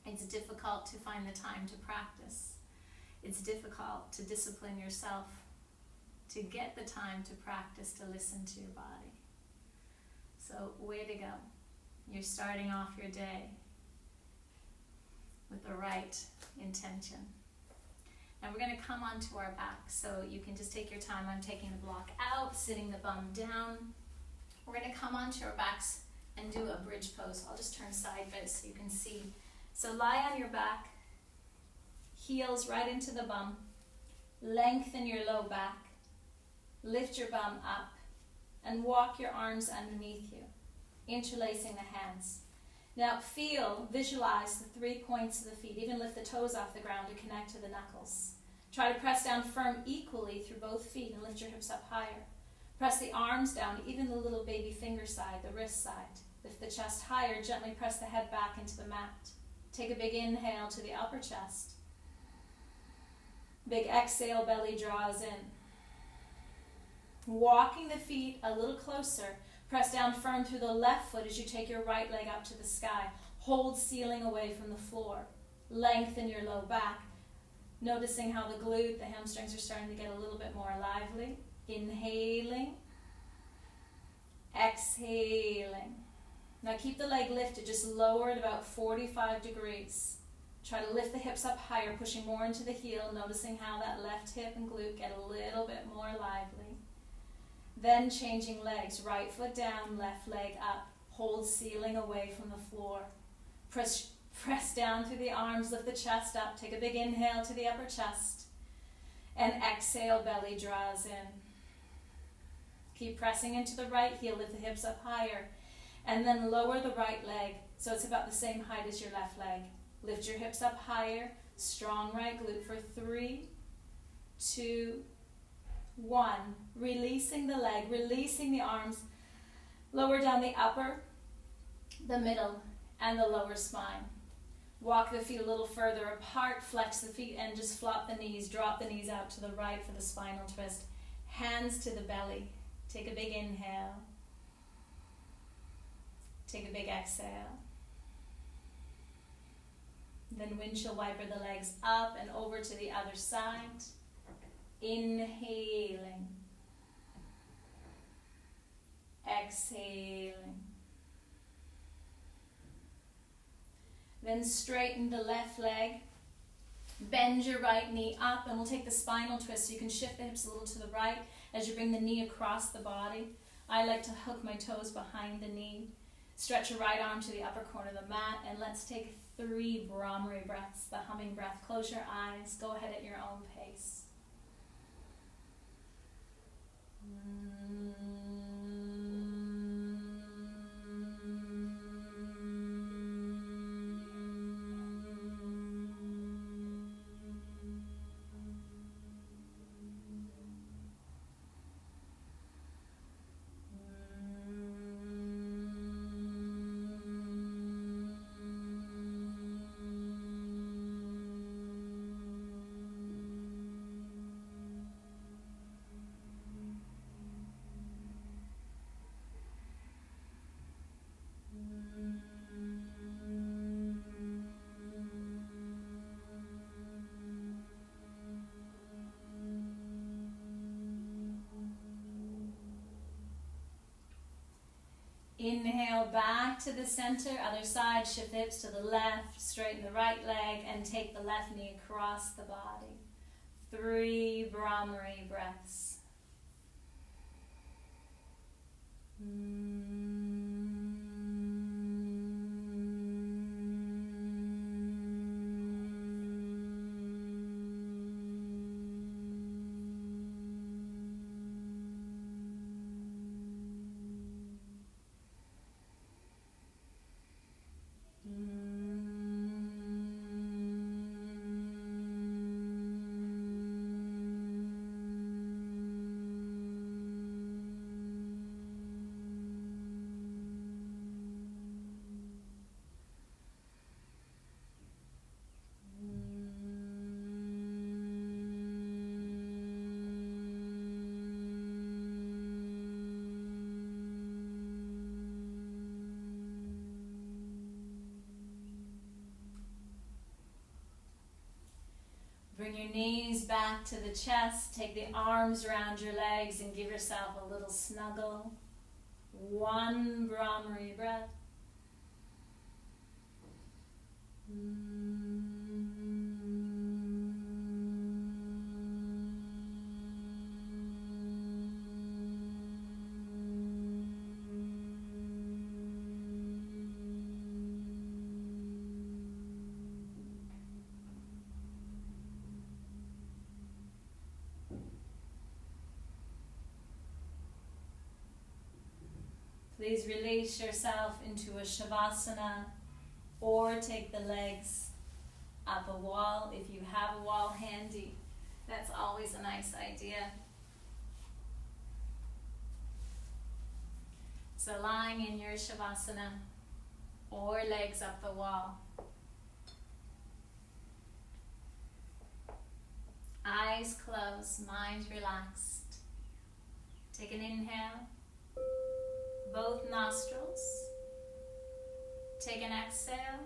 A: It's difficult to find the time to practice. It's difficult to discipline yourself to get the time to practice to listen to your body. So way to go. You're starting off your day with the right intention. And we're going to come onto our back, so you can just take your time. I'm taking the block out, sitting the bum down. We're going to come onto our backs and do a bridge pose. I'll just turn sideways so you can see. So lie on your back, heels right into the bum, lengthen your low back, lift your bum up, and walk your arms underneath you, interlacing the hands. Now visualize the 3 points of the feet. Even lift the toes off the ground to connect to the knuckles. Try to press down firm equally through both feet and lift your hips up higher. Press the arms down, even the little baby finger side, the wrist side. Lift the chest higher, gently press the head back into the mat. Take a big inhale to the upper chest. Big exhale, belly draws in. Walking the feet a little closer. Press down firm through the left foot as you take your right leg up to the sky. Hold ceiling away from the floor. Lengthen your low back. Noticing how the glute, the hamstrings are starting to get a little bit more lively. Inhaling. Exhaling. Now keep the leg lifted, just lower it about 45 degrees. Try to lift the hips up higher, pushing more into the heel, noticing how that left hip and glute get a little bit more lively. Then changing legs, right foot down, left leg up. Hold ceiling away from the floor. Press down through the arms, lift the chest up. Take a big inhale to the upper chest. And exhale, belly draws in. Keep pressing into the right heel, lift the hips up higher. And then lower the right leg so it's about the same height as your left leg. Lift your hips up higher. Strong right glute for 3, 2, 1. Releasing the leg, releasing the arms. Lower down the upper, the middle, and the lower spine. Walk the feet a little further apart. Flex the feet and just flop the knees. Drop the knees out to the right for the spinal twist. Hands to the belly. Take a big inhale. Take a big exhale. Then windshield wiper the legs up and over to the other side. Inhaling. Exhaling. Then straighten the left leg. Bend your right knee up, and we'll take the spinal twist so you can shift the hips a little to the right as you bring the knee across the body. I like to hook my toes behind the knee. Stretch your right arm to the upper corner of the mat, and let's take 3 Brahmari breaths, the humming breath. Close your eyes. Go ahead at your own pace. Inhale back to the center, other side, shift the hips to the left, straighten the right leg, and take the left knee across the body. 3 Brahmari breaths. Bring your knees back to the chest. Take the arms around your legs and give yourself a little snuggle. 1 Brahmari breath. Please release yourself into a Shavasana, or take the legs up a wall if you have a wall handy. That's always a nice idea. So lying in your Shavasana or legs up the wall. Eyes closed, mind relaxed. Take an inhale. Both nostrils. Take an exhale.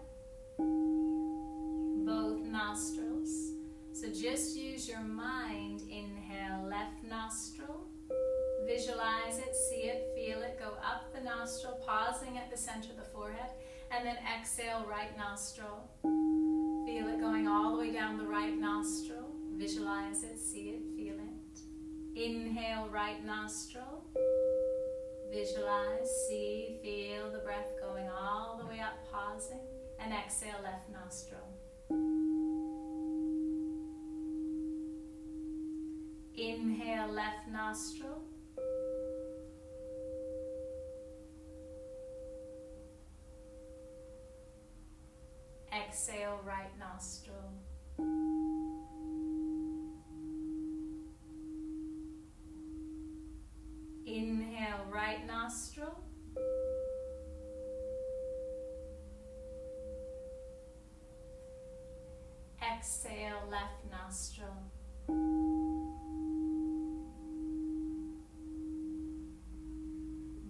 A: Both nostrils. So just use your mind. Inhale, left nostril. Visualize it, see it, feel it. Go up the nostril, pausing at the center of the forehead. And then exhale, right nostril. Feel it going all the way down the right nostril. Visualize it, see it, feel it. Inhale, right nostril. Visualize, see, feel the breath going all the way up, pausing, and exhale, left nostril. Inhale, left nostril. Exhale, right nostril. Inhale, right nostril. Exhale, left nostril.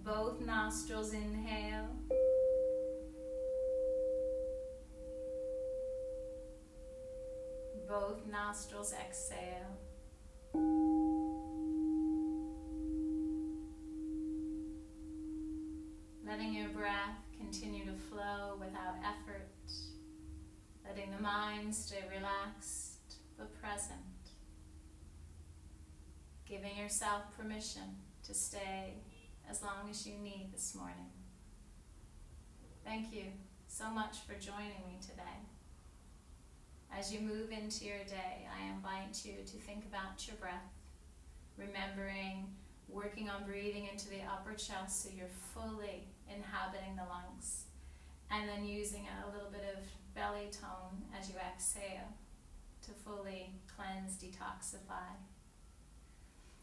A: Both nostrils inhale. Both nostrils exhale. Letting your breath continue to flow without effort. Letting the mind stay relaxed but present. Giving yourself permission to stay as long as you need this morning. Thank you so much for joining me today. As you move into your day, I invite you to think about your breath, remembering working on breathing into the upper chest so you're fully inhabiting the lungs, and then using a little bit of belly tone as you exhale to fully cleanse, detoxify.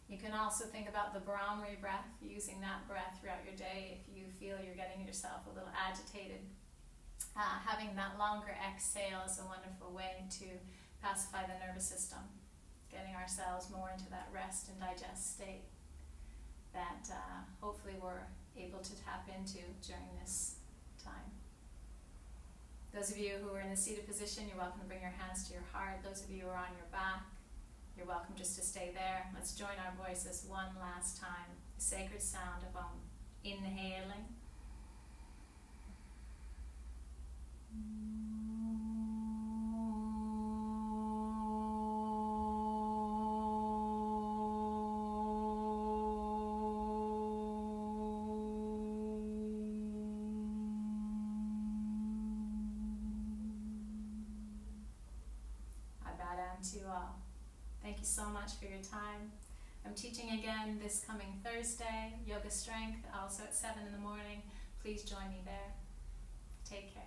A: You can also think about the Brahmari breath, using that breath throughout your day if you feel you're getting yourself a little agitated. Having that longer exhale is a wonderful way to pacify the nervous system, getting ourselves more into that rest and digest state that hopefully we're able to tap into during this time. Those of you who are in the seated position, you're welcome to bring your hands to your heart. Those of you who are on your back, you're welcome just to stay there. Let's join our voices one last time. The sacred sound of inhaling. I bow down to you all. Thank you so much for your time. I'm teaching again this coming Thursday, Yoga Strength, also at 7 in the morning. Please join me there. Take care.